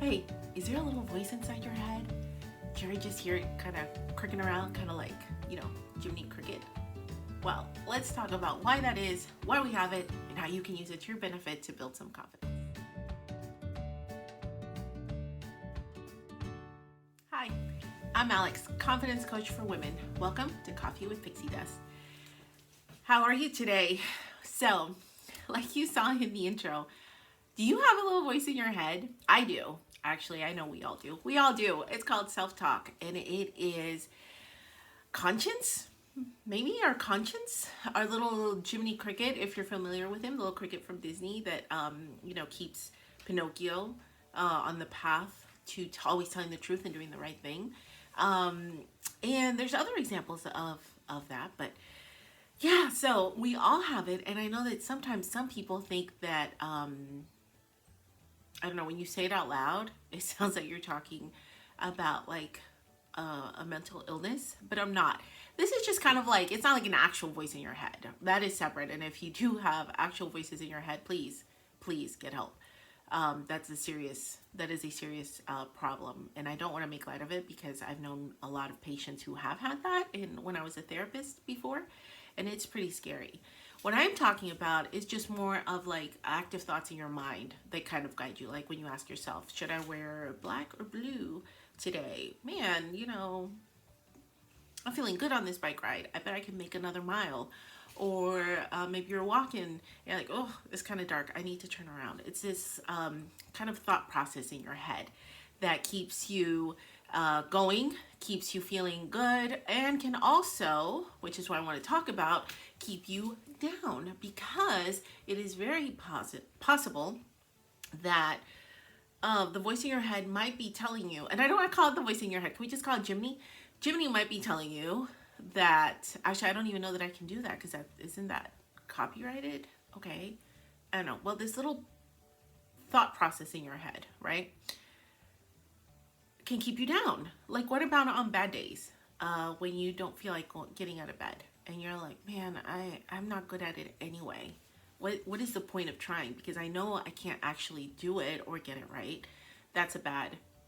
Hey, is there a little voice inside your head? Do you ever just hear it kind of cricking around, kind of like, Jiminy Cricket? Well, let's talk about why that is, why we have it, and how you can use it to your benefit to build some confidence. Hi, I'm Alex, confidence coach for women. Welcome to Coffee with Pixie Dust. How are you today? So, like you saw in the intro, do you have a little voice in your head? I do. Actually, I know we all do. We all do. It's called self-talk, and it is conscience. Maybe our conscience, our little Jiminy Cricket, if you're familiar with him, the little cricket from Disney that keeps Pinocchio on the path to always telling the truth and doing the right thing. And there's other examples of that, but yeah, so we all have it, and I know that sometimes some people think that I don't know, when you say it out loud, it sounds like you're talking about like a mental illness, but I'm not. This is just kind of like, it's not like an actual voice in your head. That is separate. And if you do have actual voices in your head, please get help. That is a serious problem. And I don't want to make light of it because I've known a lot of patients who have had that when I was a therapist before, and it's pretty scary. What I'm talking about is just more of like active thoughts in your mind that kind of guide you. Like when you ask yourself, should I wear black or blue today? Man, I'm feeling good on this bike ride. I bet I can make another mile. Or maybe you're walking and you're like, oh, it's kind of dark. I need to turn around. It's this kind of thought process in your head that keeps you going, keeps you feeling good, and can also, which is what I want to talk about, keep you down, because it is very possible that the voice in your head might be telling you, and I don't want to call it the voice in your head. Can we just call it Jiminy? Jiminy might be telling you that, actually, I don't even know that I can do that because isn't that copyrighted? Okay. I don't know. Well, this little thought process in your head, right, can keep you down. Like, what about on bad days when you don't feel like getting out of bed and you're like, man, I'm not good at it anyway. What is the point of trying? Because I know I can't actually do it or get it right. That's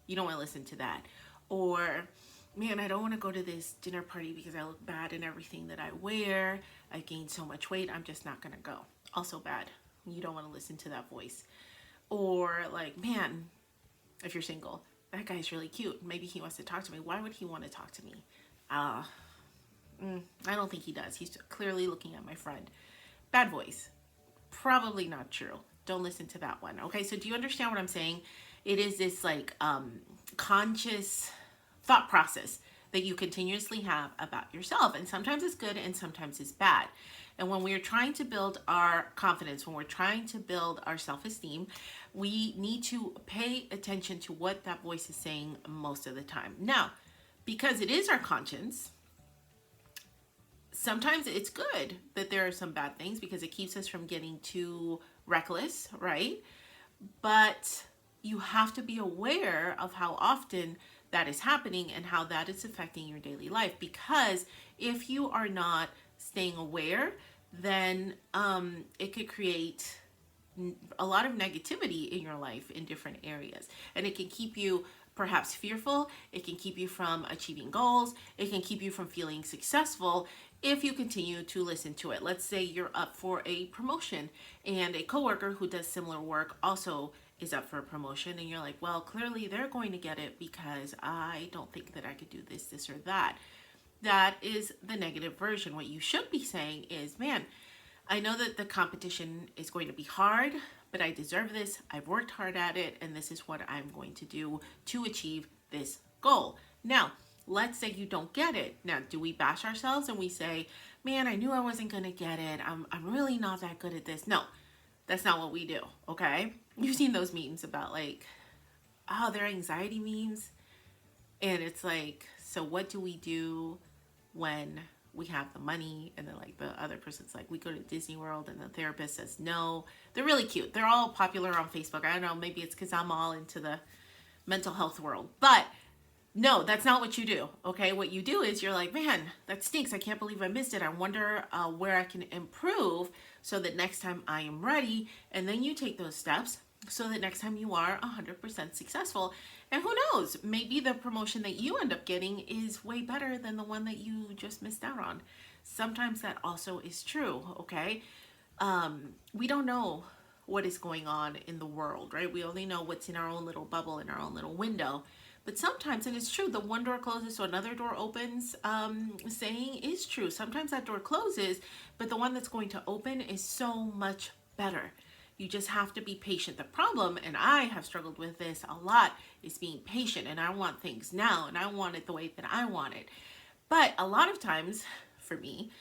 you don't want to listen to that. Or, man, I don't want to go to this dinner party because I look bad in everything that I wear. I gained so much weight. I'm just not going to go. Also bad. You don't want to listen to that voice. Or like, man, if you're single, that guy's really cute. Maybe he wants to talk to me. Why would he want to talk to me? I don't think he does. He's clearly looking at my friend. Bad voice. Probably not true. Don't listen to that one. Okay, so do you understand what I'm saying? It is this like conscious thought process that you continuously have about yourself. And sometimes it's good and sometimes it's bad. And when we're trying to build our confidence, when we're trying to build our self-esteem, we need to pay attention to what that voice is saying most of the time. Now, because it is our conscience, sometimes it's good that there are some bad things because it keeps us from getting too reckless, right? But you have to be aware of how often that is happening and how that is affecting your daily life. Because if you are not staying aware, then it could create a lot of negativity in your life in different areas. And it can keep you perhaps fearful. It can keep you from achieving goals. It can keep you from feeling successful if you continue to listen to it. Let's say you're up for a promotion and a coworker who does similar work also is up for a promotion, and you're like, well, clearly they're going to get it because I don't think that I could do this or that. That is the negative version. What you should be saying is, man, I know that the competition is going to be hard, but I deserve this. I've worked hard at it, and this is what I'm going to do to achieve this goal. Now, let's say you don't get it. Now, do we bash ourselves and we say, man, I knew I wasn't going to get it. I'm really not that good at this. No, that's not what we do, okay? You've seen those memes about like, oh, they're anxiety memes. And it's like, so what do we do when we have the money? And then like the other person's like, we go to Disney World and the therapist says no. They're really cute. They're all popular on Facebook. I don't know, maybe it's because I'm all into the mental health world. But no, that's not what you do, okay? What you do is you're like, man, that stinks. I can't believe I missed it. I wonder where I can improve so that next time I am ready. And then you take those steps so that next time you are 100% successful. And who knows, maybe the promotion that you end up getting is way better than the one that you just missed out on. Sometimes that also is true, okay? We don't know what is going on in the world, right? We only know what's in our own little bubble, in our own little window. But sometimes, and it's true, the one door closes so another door opens, saying is true. Sometimes that door closes, but the one that's going to open is so much better. You just have to be patient. The problem, and I have struggled with this a lot, is being patient. And I want things now, and I want it the way that I want it. But a lot of times, for me,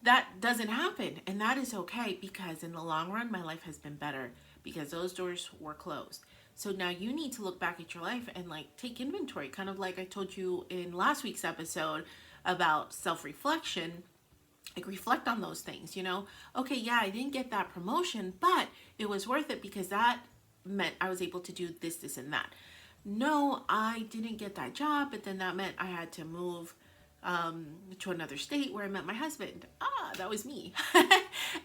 that doesn't happen. And that is okay, because in the long run, my life has been better because those doors were closed. So now you need to look back at your life and like take inventory, kind of like I told you in last week's episode about self reflection. Like reflect on those things, okay, yeah, I didn't get that promotion, but it was worth it because that meant I was able to do this, this, and that. No, I didn't get that job, but then that meant I had to move to another state where I met my husband. That was me.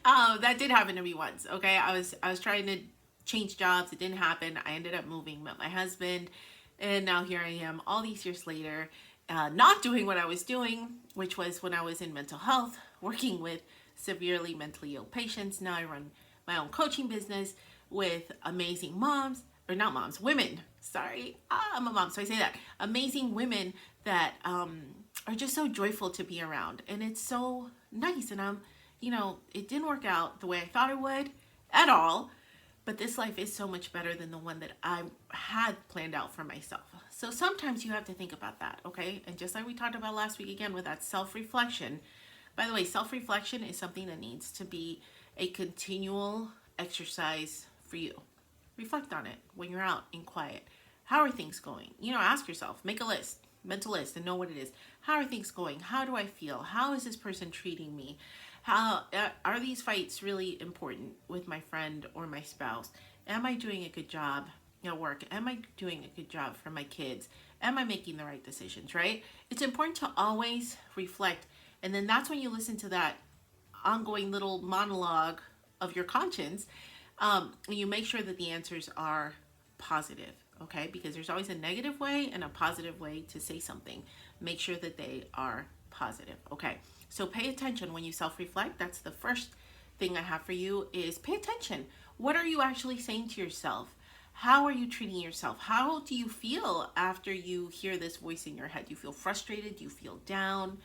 That did happen to me once. Okay, I was trying to change jobs. It didn't happen. I ended up moving, met my husband, and now here I am, all these years later, not doing what I was doing, which was when I was in mental health, working with severely mentally ill patients. Now I run my own coaching business with amazing moms, or not moms, women. Sorry, I'm a mom, so I say that. Amazing women that are just so joyful to be around. And it's so nice. And it didn't work out the way I thought it would at all. But this life is so much better than the one that I had planned out for myself. So sometimes you have to think about that, okay? And just like we talked about last week again with that self-reflection. By the way, self-reflection is something that needs to be a continual exercise for you. Reflect on it when you're out in quiet. How are things going? Ask yourself, make a list, mental list, and know what it is. How are things going? How do I feel? How is this person treating me? How are these fights really important with my friend or my spouse? Am I doing a good job at work? Am I doing a good job for my kids? Am I making the right decisions, right? It's important to always reflect. And then that's when you listen to that ongoing little monologue of your conscience. And you make sure that the answers are positive, okay? Because there's always a negative way and a positive way to say something. Make sure that they are positive, okay? So pay attention when you self-reflect. That's the first thing I have for you is pay attention. What are you actually saying to yourself? How are you treating yourself? How do you feel after you hear this voice in your head? Do you feel frustrated? Do you feel down?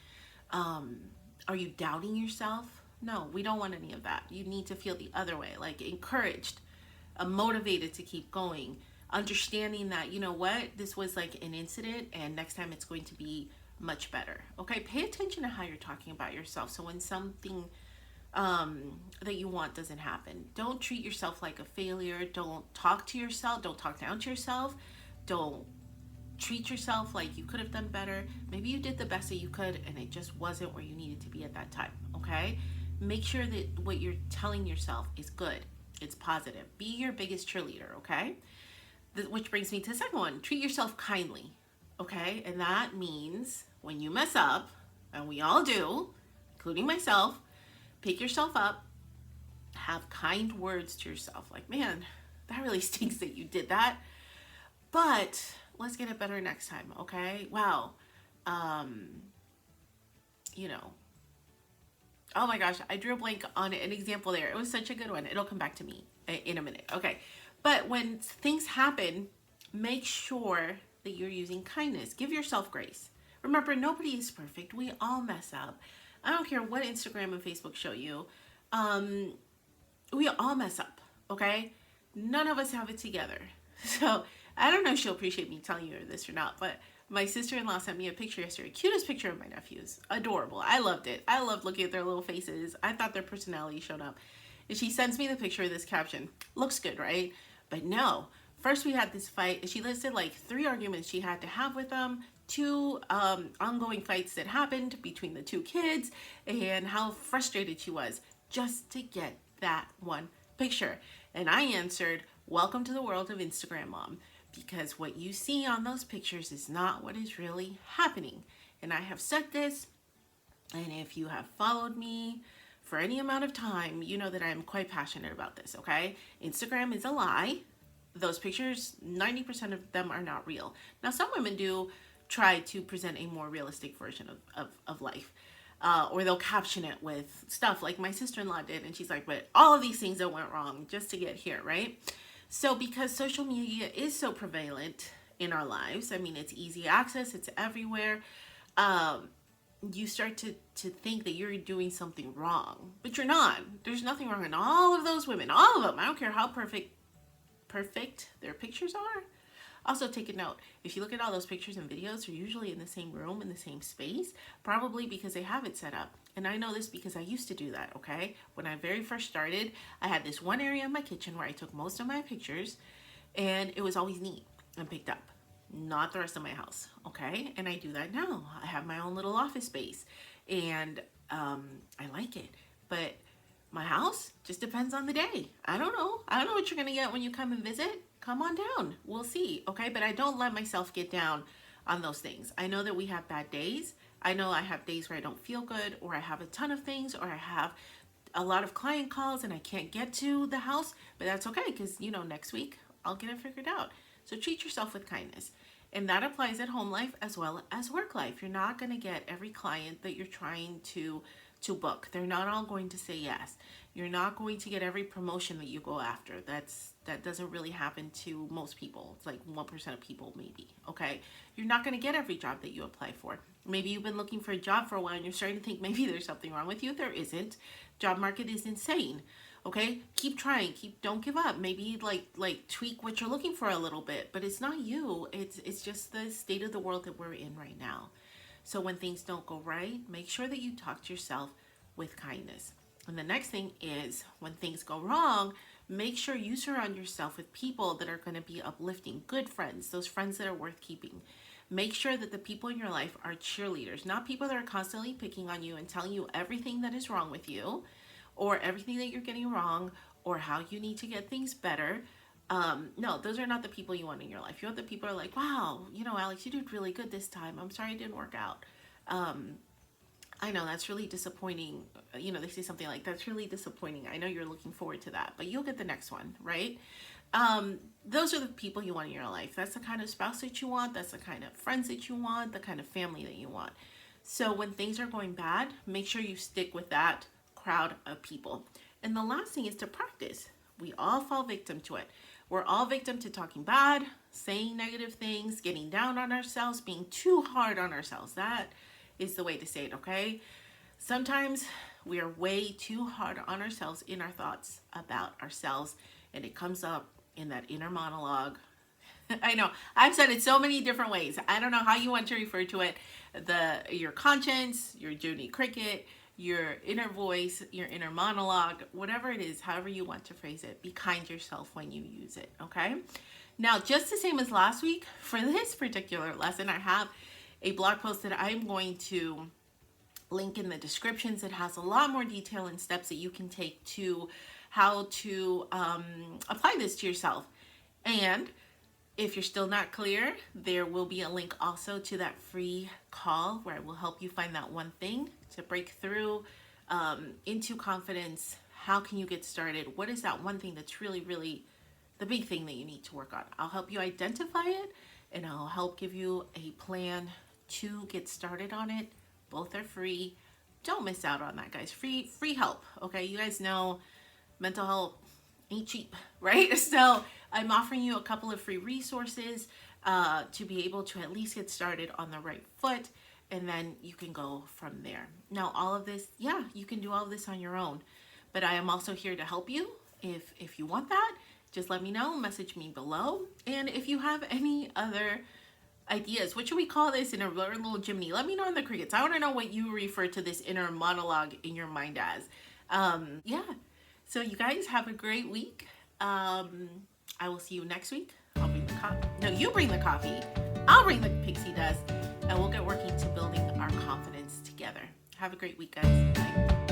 Are you doubting yourself? No, we don't want any of that. You need to feel the other way, like encouraged, motivated to keep going, understanding that, this was like an incident and next time it's going to be much better. Okay, pay attention to how you're talking about yourself. So when something that you want doesn't happen, don't treat yourself like a failure. Don't talk to yourself. Don't talk down to yourself. Don't treat yourself like you could have done better. Maybe you did the best that you could and it just wasn't where you needed to be at that time. Okay, make sure that what you're telling yourself is good. It's positive. Be your biggest cheerleader. Okay, which brings me to the second one. Treat yourself kindly. Okay, and that means when you mess up, and we all do, including myself, pick yourself up, have kind words to yourself. Like, man, that really stinks that you did that, but let's get it better next time, okay? Wow. You know, oh my gosh, I drew a blank on an example there. It was such a good one. It'll come back to me in a minute. Okay. But when things happen, make sure that you're using kindness. Give yourself grace. Remember, nobody is perfect. We all mess up. I don't care what Instagram and Facebook show you. We all mess up, okay? None of us have it together. So I don't know if she'll appreciate me telling you this or not, but my sister-in-law sent me a picture yesterday. Cutest picture of my nephews. Adorable. I loved it. I loved looking at their little faces. I thought their personality showed up. And she sends me the picture of this caption. Looks good, right? But no. First we had this fight. And she listed like 3 arguments she had to have with them. 2 ongoing fights that happened between the 2 kids. And how frustrated she was just to get that one picture. And I answered, welcome to the world of Instagram, Mom. Because what you see on those pictures is not what is really happening. And I have said this, and if you have followed me for any amount of time, you know that I'm quite passionate about this, okay? Instagram is a lie. those pictures, 90% of them are not real. Now, some women do try to present a more realistic version of life. Or they'll caption it with stuff like my sister-in-law did. And she's like, but all of these things that went wrong just to get here, right? So because social media is so prevalent in our lives, I mean, it's easy access, it's everywhere. You start to think that you're doing something wrong, but you're not. There's nothing wrong in all of those women, all of them. I don't care how perfect their pictures are. Also, take a note, if you look at all those pictures and videos, they're usually in the same room, in the same space, probably because they have it set up. And I know this because I used to do that, okay? When I very first started, I had this one area in my kitchen where I took most of my pictures, and it was always neat and picked up. Not the rest of my house, okay? And I do that now. I have my own little office space, and I like it. But my house just depends on the day. I don't know. I don't know what you're gonna get when you come and visit. Come on down. We'll see, okay? But I don't let myself get down on those things. I know that we have bad days. I know I have days where I don't feel good, or I have a ton of things, or I have a lot of client calls and I can't get to the house, but that's okay because, you know, next week I'll get it figured out. So treat yourself with kindness. And that applies at home life as well as work life. You're not going to get every client that you're trying to book. They're not all going to say yes. You're not going to get every promotion that you go after. That doesn't really happen to most people. It's like 1% of people maybe, okay? You're not going to get every job that you apply for. Maybe you've been looking for a job for a while and you're starting to think maybe there's something wrong with you. There isn't. Job market is insane. Okay, keep trying. Don't give up. Maybe like tweak what you're looking for a little bit, but it's not you. It's just the state of the world that we're in right now. So when things don't go right, make sure that you talk to yourself with kindness. And the next thing is when things go wrong, make sure you surround yourself with people that are going to be uplifting, good friends, those friends that are worth keeping. Make sure that the people in your life are cheerleaders, not people that are constantly picking on you and telling you everything that is wrong with you, or everything that you're getting wrong, or how you need to get things better. No, those are not the people you want in your life. You want the people who are like, wow, you know, Alex, you did really good this time. I'm sorry it didn't work out. I know that's really disappointing. You know, they say something like, that's really disappointing. I know you're looking forward to that, but you'll get the next one, right? Those are the people you want in your life. That's the kind of spouse that you want. That's the kind of friends that you want, the kind of family that you want. So when things are going bad, make sure you stick with that crowd of people. And the last thing is to practice. We all fall victim to it. We're all victim to talking bad, saying negative things, getting down on ourselves, being too hard on ourselves. That is the way to say it, okay? Sometimes we are way too hard on ourselves in our thoughts about ourselves, and it comes up in that inner monologue. I know, I've said it so many different ways. I don't know how you want to refer to it. Your conscience, your Judy Cricket, your inner voice, your inner monologue, whatever it is, however you want to phrase it, be kind to yourself when you use it, okay? Now, just the same as last week, for this particular lesson, I have a blog post that I'm going to link in the descriptions. It has a lot more detail and steps that you can take to how to apply this to yourself. And if you're still not clear, there will be a link also to that free call where I will help you find that one thing to break through into confidence. How can you get started? What is that one thing that's really, really the big thing that you need to work on? I'll help you identify it, and I'll help give you a plan to get started on it. Both are free. Don't miss out on that, guys. Free help, okay? You guys know mental health ain't cheap, right? So I'm offering you a couple of free resources to be able to at least get started on the right foot, and then you can go from there. Now, all of this, yeah, you can do all of this on your own, but I am also here to help you. If you want that, just let me know, message me below. And if you have any other ideas, what should we call this in a little Jiminy? Let me know in the crickets. I want to know what you refer to this inner monologue in your mind as. Yeah. So you guys have a great week. I will see you next week. I'll bring the coffee. No, you bring the coffee. I'll bring the pixie dust, and we'll get working to building our confidence together. Have a great week, guys. Bye.